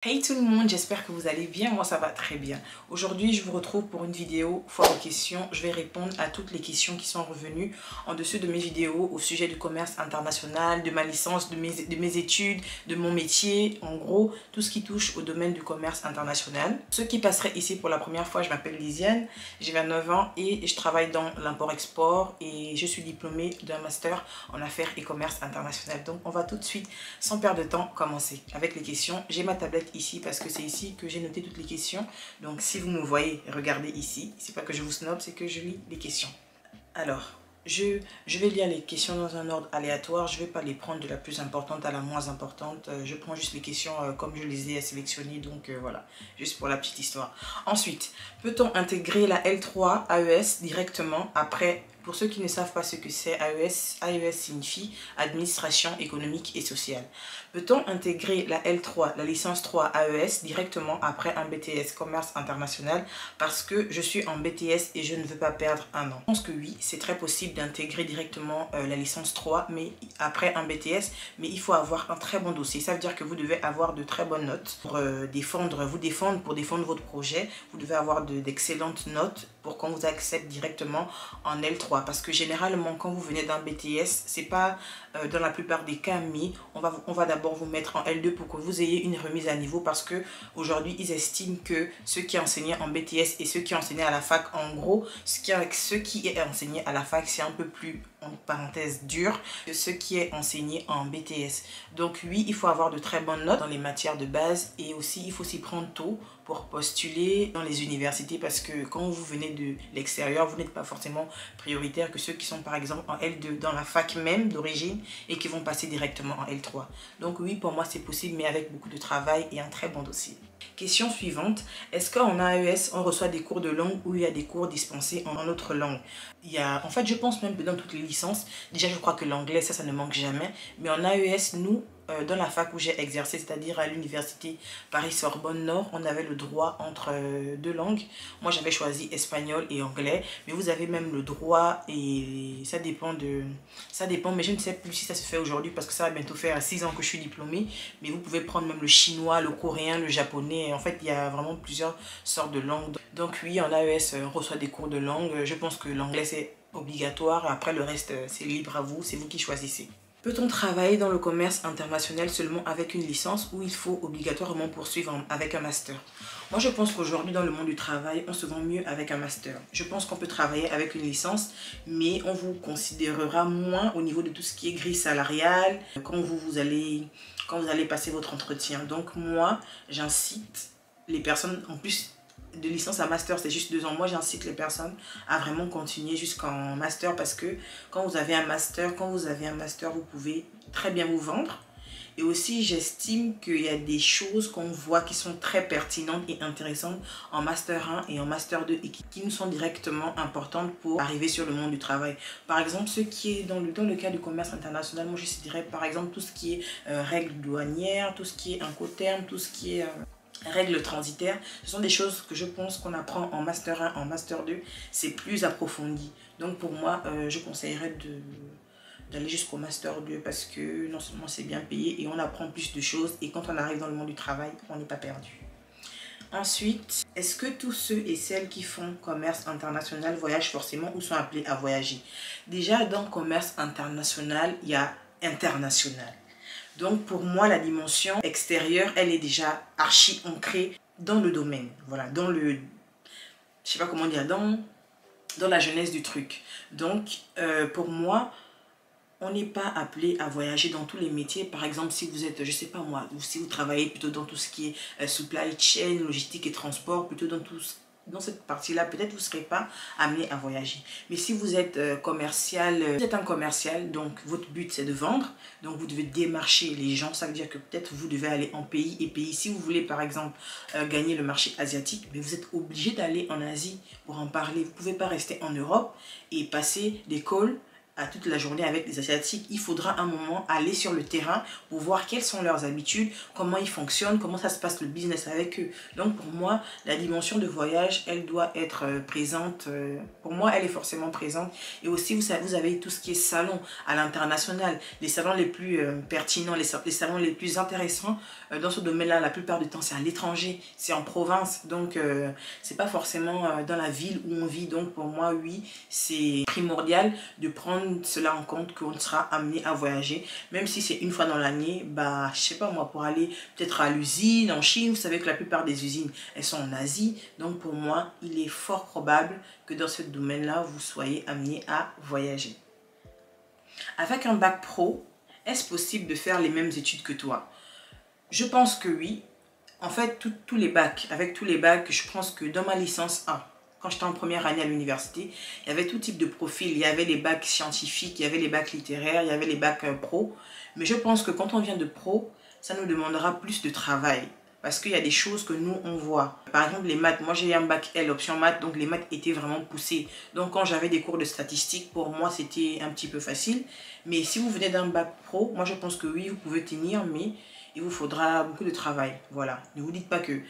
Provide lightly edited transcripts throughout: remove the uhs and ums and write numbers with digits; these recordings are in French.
Hey tout le monde, j'espère que vous allez bien, moi ça va très bien. Aujourd'hui je vous retrouve pour une vidéo foire aux questions. Je vais répondre à toutes les questions qui sont revenues en dessus de mes vidéos au sujet du commerce international, de ma licence, de mes études, de mon métier. En gros, tout ce qui touche au domaine du commerce international. Ceux qui passeraient ici pour la première fois, je m'appelle Lisiane, j'ai 29 ans et je travaille dans l'import-export et je suis diplômée d'un master en affaires et commerce international. Donc on va tout de suite, sans perdre de temps, commencer avec les questions. J'ai ma tablette ici parce que c'est ici que j'ai noté toutes les questions. Donc si vous me voyez, regardez ici. C'est pas que je vous snob, c'est que je lis les questions. Alors, je vais lire les questions dans un ordre aléatoire. Je ne vais pas les prendre de la plus importante à la moins importante. Je prends juste les questions comme je les ai sélectionnées. Donc voilà, juste pour la petite histoire. Ensuite, peut-on intégrer la L3 AES directement après? Pour ceux qui ne savent pas ce que c'est AES signifie Administration économique et sociale. Peut-on intégrer la L3, la licence 3 AES directement après un BTS Commerce International parce que je suis en BTS et je ne veux pas perdre un an? Je pense que oui, c'est très possible d'intégrer directement la licence 3 mais après un BTS, mais il faut avoir un très bon dossier. Ça veut dire que vous devez avoir de très bonnes notes pour défendre votre projet. Vous devez avoir d'excellentes notes pour qu'on vous accepte directement en L3 parce que généralement quand vous venez d'un BTS, c'est pas dans la plupart des cas, mais on va d'abord vous mettre en L2 pour que vous ayez une remise à niveau parce que aujourd'hui ils estiment que ceux qui enseignaient en BTS et ceux qui enseignaient à la fac, en gros ce qui est enseigné à la fac c'est un peu plus en parenthèse dur que ce qui est enseigné en BTS. Donc oui, il faut avoir de très bonnes notes dans les matières de base et aussi il faut s'y prendre tôt pour postuler dans les universités parce que quand vous venez de l'extérieur, vous n'êtes pas forcément prioritaire que ceux qui sont par exemple en L2 dans la fac même d'origine et qui vont passer directement en L3. Donc oui, pour moi c'est possible mais avec beaucoup de travail et un très bon dossier. Question suivante, est-ce qu'en AES on reçoit des cours de langue ou il y a des cours dispensés en autre langue? En fait je pense même que dans toutes les licences, déjà je crois que l'anglais ça ne manque jamais, mais en AES nous, dans la fac où j'ai exercé, c'est-à-dire à l'université Paris-Sorbonne Nord, on avait le droit entre deux langues. Moi j'avais choisi espagnol et anglais, mais vous avez même le droit et ça dépend, mais je ne sais plus si ça se fait aujourd'hui parce que ça va bientôt faire 6 ans que je suis diplômée, mais vous pouvez prendre même le chinois, le coréen, le japonais, en fait il y a vraiment plusieurs sortes de langues. Donc oui, en AES on reçoit des cours de langue, je pense que l'anglais c'est obligatoire, après le reste c'est libre à vous, c'est vous qui choisissez. Peut-on travailler dans le commerce international seulement avec une licence ou il faut obligatoirement poursuivre avec un master? Moi je pense qu'aujourd'hui dans le monde du travail, on se vend mieux avec un master. Je pense qu'on peut travailler avec une licence, mais on vous considérera moins au niveau de tout ce qui est grille salariale quand vous allez passer votre entretien. Donc moi, j'incite les personnes, en plus de licence à master c'est juste 2 ans, moi j'incite les personnes à vraiment continuer jusqu'en master parce que quand vous avez un master vous pouvez très bien vous vendre. Et aussi j'estime qu'il y a des choses qu'on voit qui sont très pertinentes et intéressantes en master 1 et en master 2 et qui nous sont directement importantes pour arriver sur le monde du travail. Par exemple, ce qui est dans le cas du commerce international, moi je dirais par exemple tout ce qui est règles douanières, tout ce qui est incoterm, tout ce qui est règles transitaires, ce sont des choses que je pense qu'on apprend en master 1, en master 2, c'est plus approfondi. Donc pour moi, je conseillerais d'aller jusqu'au master 2 parce que non seulement c'est bien payé et on apprend plus de choses et quand on arrive dans le monde du travail, on n'est pas perdu. Ensuite, est-ce que tous ceux et celles qui font commerce international voyagent forcément ou sont appelés à voyager? Déjà, dans commerce international, il y a international. Donc pour moi, la dimension extérieure, elle est déjà archi ancrée dans le domaine. Voilà, je sais pas comment dire, dans la genèse du truc. Donc pour moi, on n'est pas appelé à voyager dans tous les métiers. Par exemple, si vous êtes, je sais pas moi, si vous travaillez plutôt dans tout ce qui est supply chain, logistique et transport, plutôt dans cette partie-là, peut-être vous ne serez pas amené à voyager. Mais si vous êtes commercial, vous êtes un commercial, donc votre but c'est de vendre, donc vous devez démarcher les gens, ça veut dire que peut-être vous devez aller en pays et pays. Si vous voulez par exemple gagner le marché asiatique, mais vous êtes obligé d'aller en Asie pour en parler. Vous ne pouvez pas rester en Europe et passer des calls à toute la journée avec les Asiatiques, il faudra un moment aller sur le terrain pour voir quelles sont leurs habitudes, comment ils fonctionnent, comment ça se passe le business avec eux. Donc pour moi, la dimension de voyage, elle doit être présente. Pour moi, elle est forcément présente. Et aussi, vous savez, vous avez tout ce qui est salon à l'international. Les salons les plus pertinents, les salons les plus intéressants dans ce domaine-là, la plupart du temps, c'est à l'étranger, c'est en province. Donc, c'est pas forcément dans la ville où on vit. Donc pour moi, oui, c'est primordial de prendre cela en compte, qu'on sera amené à voyager, même si c'est une fois dans l'année, bah je sais pas moi, pour aller peut-être à l'usine en Chine. Vous savez que la plupart des usines, elles sont en Asie. Donc pour moi, il est fort probable que dans ce domaine-là, vous soyez amené à voyager. Avec un bac pro, est-ce possible de faire les mêmes études que toi? Je pense que oui. En fait, tous les bacs, avec tous les bacs, je pense que dans ma licence 1, quand j'étais en première année à l'université, il y avait tout type de profil. Il y avait les bacs scientifiques, il y avait les bacs littéraires, il y avait les bacs pro. Mais je pense que quand on vient de pro, ça nous demandera plus de travail. Parce qu'il y a des choses que nous, on voit. Par exemple, les maths. Moi, j'ai eu un bac L, option maths. Donc, les maths étaient vraiment poussées. Donc, quand j'avais des cours de statistiques, pour moi, c'était un petit peu facile. Mais si vous venez d'un bac pro, moi, je pense que oui, vous pouvez tenir. Mais il vous faudra beaucoup de travail. Voilà. Ne vous dites pas que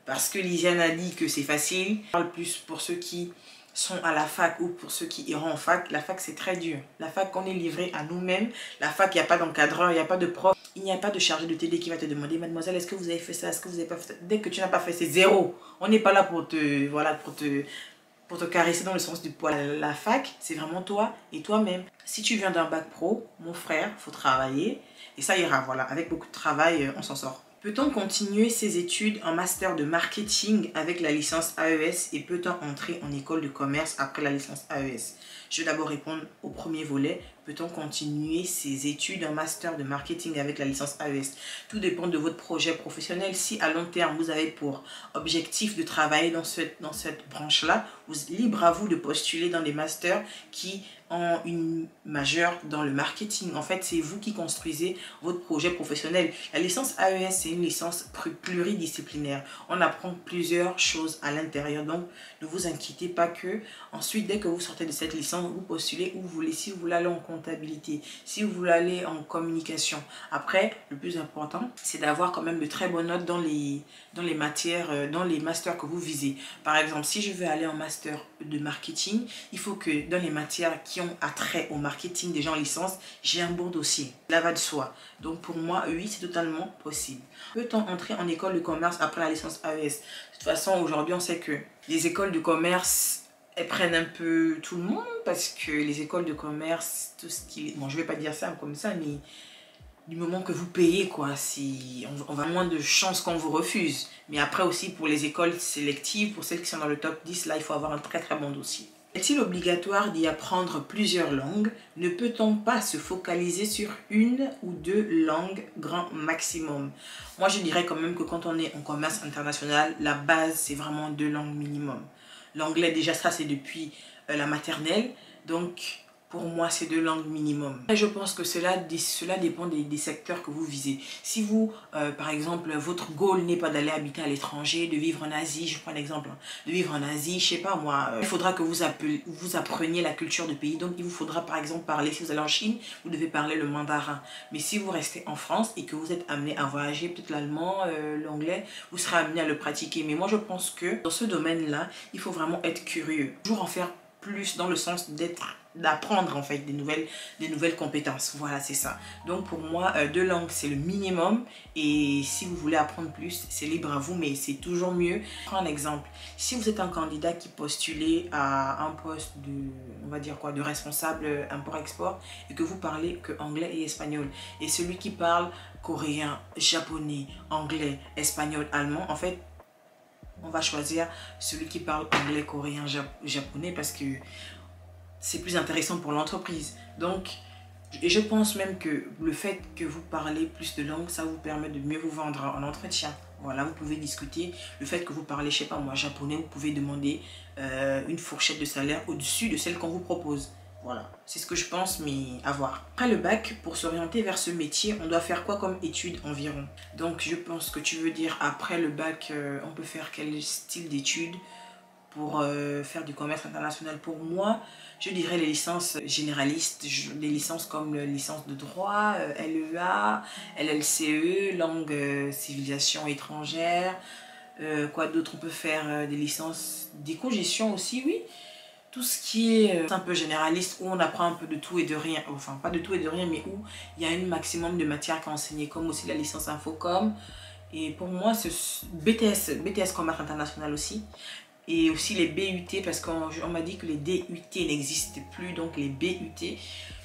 parce que Lisiane a dit que c'est facile. Je parle plus pour ceux qui sont à la fac ou pour ceux qui iront en fac. La fac, c'est très dur. La fac, on est livré à nous-mêmes. La fac, il n'y a pas d'encadreur, il n'y a pas de prof. Il n'y a pas de chargé de TD qui va te demander, mademoiselle, est-ce que vous avez fait ça, est-ce que vous n'avez pas fait ça? Dès que tu n'as pas fait, c'est zéro. On n'est pas là pour te, voilà, pour te caresser dans le sens du poil. La fac, c'est vraiment toi et toi-même. Si tu viens d'un bac pro, mon frère, il faut travailler. Et ça ira, voilà. Avec beaucoup de travail, on s'en sort. Peut-on continuer ses études en master de marketing avec la licence AES et peut-on entrer en école de commerce après la licence AES? Je vais d'abord répondre au premier volet. Peut-on continuer ses études en master de marketing avec la licence AES? Tout dépend de votre projet professionnel. Si à long terme, vous avez pour objectif de travailler dans cette branche-là, libre à vous de postuler dans des masters qui ont une majeure dans le marketing. En fait, c'est vous qui construisez votre projet professionnel. La licence AES, c'est une licence pluridisciplinaire. On apprend plusieurs choses à l'intérieur. Donc, ne vous inquiétez pas que ensuite, dès que vous sortez de cette licence, vous postulez où vous voulez. Si vous voulez aller en comptabilité, si vous voulez aller en communication. Après, le plus important, c'est d'avoir quand même de très bonnes notes dans les matières, dans les masters que vous visez. Par exemple, si je veux aller en master de marketing, il faut que dans les matières qui ont attrait au marketing des gens en licence, j'ai un bon dossier. Là va de soi. Donc pour moi, oui, c'est totalement possible. Peut-on entrer en école de commerce après la licence AES? De toute façon, aujourd'hui, on sait que les écoles de commerce, elles prennent un peu tout le monde parce que les écoles de commerce, tout ce qui... Bon, je vais pas dire ça comme ça, mais du moment que vous payez, quoi, si on va moins de chances qu'on vous refuse. Mais après aussi, pour les écoles sélectives, pour celles qui sont dans le top 10, là, il faut avoir un très très bon dossier. Est-il obligatoire d'y apprendre plusieurs langues? Ne peut-on pas se focaliser sur une ou deux langues grand maximum? Moi, je dirais quand même que quand on est en commerce international, la base, c'est vraiment 2 langues minimum. L'anglais, déjà, ça, c'est depuis la maternelle. Donc, pour moi, c'est 2 langues minimum. Et je pense que cela dépend des secteurs que vous visez. Si vous, par exemple, votre goal n'est pas d'aller habiter à l'étranger, de vivre en Asie, je prends l'exemple, hein, de vivre en Asie, je sais pas moi, il faudra que vous appreniez la culture du pays. Donc, il vous faudra, par exemple, parler, si vous allez en Chine, vous devez parler le mandarin. Mais si vous restez en France et que vous êtes amené à voyager, peut-être l'allemand, l'anglais, vous serez amené à le pratiquer. Mais moi, je pense que dans ce domaine-là, il faut vraiment être curieux. Toujours en faire plus dans le sens d'apprendre en fait des nouvelles compétences. Voilà, c'est ça. Donc pour moi, 2 langues c'est le minimum et si vous voulez apprendre plus, c'est libre à vous, mais c'est toujours mieux. Je prends un exemple. Si vous êtes un candidat qui postulait à un poste de, on va dire quoi, de responsable import-export et que vous parlez que anglais et espagnol et celui qui parle coréen, japonais, anglais, espagnol, allemand, en fait, on va choisir celui qui parle anglais, coréen, japonais parce que c'est plus intéressant pour l'entreprise. Donc, et je pense même que le fait que vous parlez plus de langues, ça vous permet de mieux vous vendre en entretien. Voilà, vous pouvez discuter. Le fait que vous parlez, je sais pas moi, japonais, vous pouvez demander une fourchette de salaire au-dessus de celle qu'on vous propose. Voilà, c'est ce que je pense, mais à voir. Après le bac, pour s'orienter vers ce métier, on doit faire quoi comme études environ? Donc je pense que tu veux dire après le bac, on peut faire quel style d'études? pour faire du commerce international. Pour moi, je dirais les licences généralistes, des licences comme la licence de droit, LEA, LLCE, langue civilisation étrangère. Quoi d'autre? On peut faire des licences d'éco-gestion aussi, oui. Tout ce qui est un peu généraliste, où on apprend un peu de tout et de rien, enfin pas de tout et de rien, mais où il y a un maximum de matières à enseigner, comme aussi la licence Infocom. Et pour moi, ce BTS Commerce International aussi. Et aussi les BUT, parce qu'on m'a dit que les DUT n'existent plus, donc les BUT.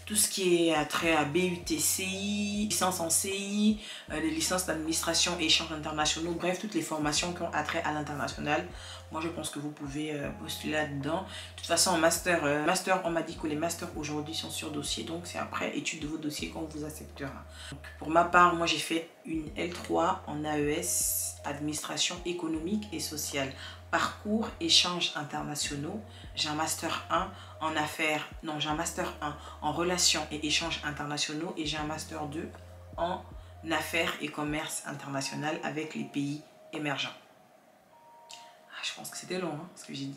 Tout ce qui est trait à BUT-CI, licence en CI, les licences d'administration et échanges internationaux, bref, toutes les formations qui ont attrait à l'international. Moi, je pense que vous pouvez postuler là-dedans. De toute façon, en master, on m'a dit que les masters aujourd'hui sont sur dossier, donc c'est après étude de vos dossiers qu'on vous acceptera. Donc, pour ma part, moi, j'ai fait une L3 en AES, administration économique et sociale. Parcours échanges internationaux. J'ai un master 1 en affaires, non, j'ai un master 1 en relations et échanges internationaux et j'ai un master 2 en affaires et commerce international avec les pays émergents. Je pense que c'était long, hein, ce que j'ai dit.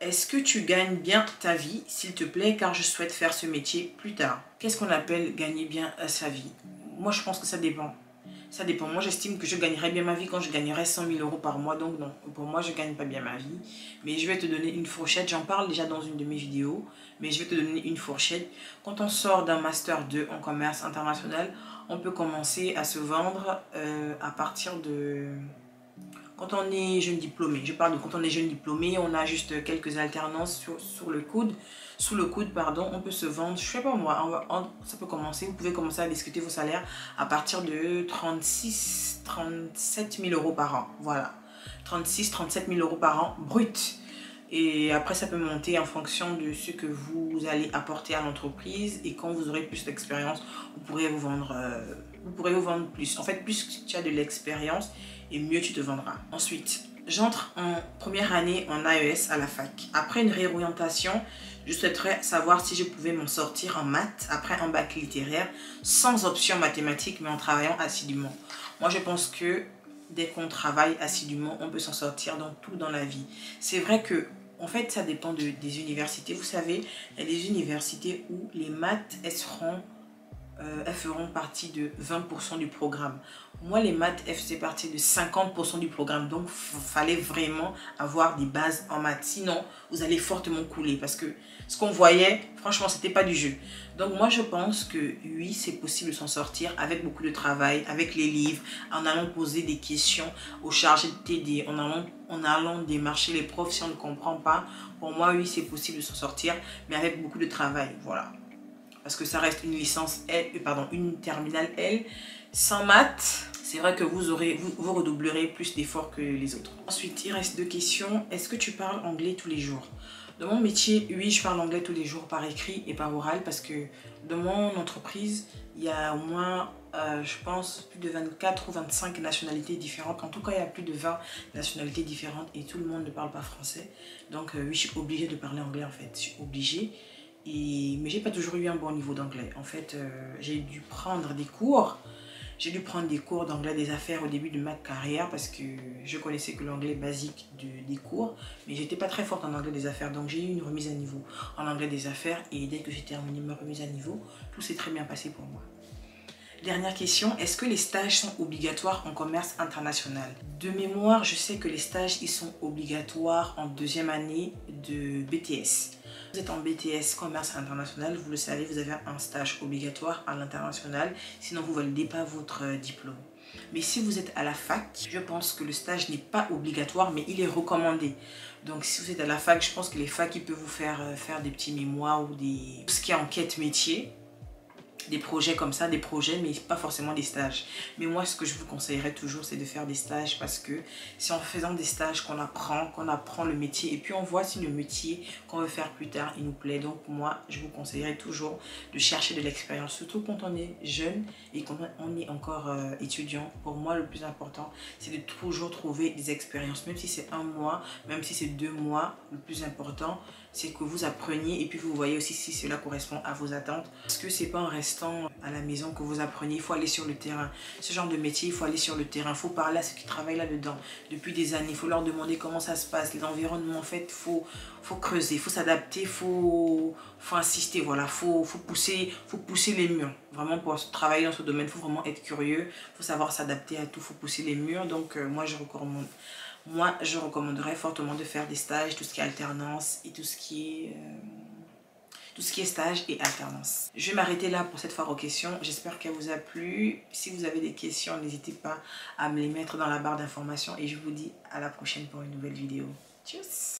Est-ce que tu gagnes bien ta vie, s'il te plaît, car je souhaite faire ce métier plus tard? Qu'est-ce qu'on appelle gagner bien sa vie? Moi, je pense que ça dépend. Ça dépend. Moi, j'estime que je gagnerais bien ma vie quand je gagnerais 100 000 € par mois. Donc, non. Pour moi, je ne gagne pas bien ma vie. Mais je vais te donner une fourchette. J'en parle déjà dans une de mes vidéos. Mais je vais te donner une fourchette. Quand on sort d'un Master 2 en commerce international, on peut commencer à se vendre à partir de... Quand on est jeune diplômé, je parle de quand on est jeune diplômé, on a juste quelques alternances sous le coude, pardon, on peut se vendre, je sais pas moi, ça peut commencer, vous pouvez commencer à discuter vos salaires à partir de 37 000 € par an, voilà, 37 000 € par an brut. Et après, ça peut monter en fonction de ce que vous allez apporter à l'entreprise. Et quand vous aurez plus d'expérience, vous pourrez vous vendre plus. En fait, plus tu as de l'expérience et mieux tu te vendras. Ensuite, j'entre en première année en AES à la fac. Après une réorientation, je souhaiterais savoir si je pouvais m'en sortir en maths après un bac littéraire sans option mathématique mais en travaillant assidûment. Moi, je pense que dès qu'on travaille assidûment, on peut s'en sortir dans tout dans la vie. C'est vrai que en fait, ça dépend des universités. Vous savez, il y a des universités où les maths, elles feront partie de 20% du programme. Moi, les maths, elles faisaient partie de 50% du programme. Donc, il fallait vraiment avoir des bases en maths. Sinon, vous allez fortement couler parce que ce qu'on voyait, franchement, c'était pas du jeu. Donc, moi, je pense que oui, c'est possible de s'en sortir avec beaucoup de travail, avec les livres, en allant poser des questions aux chargés de TD, en allant démarcher les profs si on ne comprend pas. Pour moi, oui, c'est possible de s'en sortir, mais avec beaucoup de travail. Voilà. Parce que ça reste une licence L, une terminale L sans maths. C'est vrai que vous redoublerez plus d'efforts que les autres. Ensuite, il reste deux questions. Est-ce que tu parles anglais tous les jours? Dans mon métier, oui, je parle anglais tous les jours par écrit et par oral parce que dans mon entreprise, il y a au moins, je pense, plus de 24 ou 25 nationalités différentes. En tout cas, il y a plus de 20 nationalités différentes et tout le monde ne parle pas français. Donc, oui, je suis obligée de parler anglais en fait. Je suis obligée. Mais j'ai pas toujours eu un bon niveau d'anglais. En fait, j'ai dû prendre des cours. J'ai dû prendre des cours d'anglais des affaires au début de ma carrière parce que je connaissais que l'anglais basique des cours. Mais j'étais pas très forte en anglais des affaires. Donc j'ai eu une remise à niveau en anglais des affaires. Et dès que j'ai terminé ma remise à niveau, tout s'est très bien passé pour moi. Dernière question, est-ce que les stages sont obligatoires en commerce international? De mémoire, je sais que les stages ils sont obligatoires en deuxième année de BTS. Vous êtes en BTS commerce international, vous le savez, vous avez un stage obligatoire à l'international, sinon vous ne validez pas votre diplôme. Mais si vous êtes à la fac, je pense que le stage n'est pas obligatoire, mais il est recommandé. Donc si vous êtes à la fac, je pense que les facs ils peuvent vous faire des petits mémoires ou tout ce qui est enquête métier. Des projets comme ça, des projets, mais pas forcément des stages. Mais moi, ce que je vous conseillerais toujours, c'est de faire des stages parce que c'est en faisant des stages qu'on apprend le métier et puis on voit si le métier qu'on veut faire plus tard, il nous plaît. Donc moi, je vous conseillerais toujours de chercher de l'expérience, surtout quand on est jeune et quand on est encore étudiant. Pour moi, le plus important, c'est de toujours trouver des expériences, même si c'est 1 mois, même si c'est 2 mois. Le plus important, c'est que vous appreniez et puis vous voyez aussi si cela correspond à vos attentes. Parce que c'est pas en restant restant à la maison que vous appreniez. Il faut aller sur le terrain. Ce genre de métier, il faut aller sur le terrain. Il faut parler à ceux qui travaillent là-dedans depuis des années. Il faut leur demander comment ça se passe. L'environnement, en fait, faut creuser, il faut s'adapter, il faut insister. Voilà, faut pousser les murs. Vraiment, pour travailler dans ce domaine, il faut vraiment être curieux. Il faut savoir s'adapter à tout. Il faut pousser les murs. Donc, moi, je recommanderais fortement de faire des stages, tout ce qui est alternance et tout ce qui est stage et alternance. Je vais m'arrêter là pour cette foire aux questions. J'espère qu'elle vous a plu. Si vous avez des questions, n'hésitez pas à me les mettre dans la barre d'informations. Et je vous dis à la prochaine pour une nouvelle vidéo. Tchuss!